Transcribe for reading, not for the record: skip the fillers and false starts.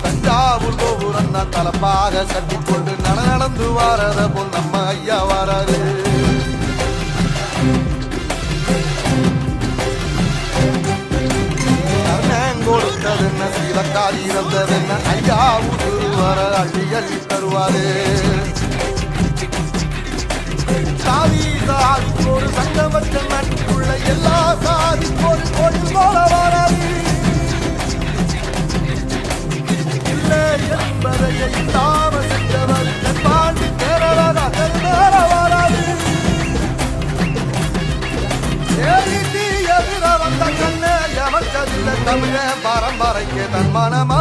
தஞ்சாவூர் கோபுரம் தான் தலப்பாக கட்டிக்கொண்டு நடந்து வாரத போல் நம்ம ஐயா வாராரு. கொடுத்ததென்ன சீலக்காரி இருந்ததென்ன ஐயா ஊரு வர அள்ளி அள்ளி தருவாரு. சாதி சாதிக்கோடு சங்கமற்ற நாட்டுக்குள்ள எல்லா சாதிக்கோடு கோயில் போல வராது. இல்லை என்பதையை இல்லாம சென்றவர் பாண்டி தேரவர் அதர வராது. எதிர வந்த கண்ண எமக்கதில்ல தமிழ பரம்பரைக்கு தன் மனம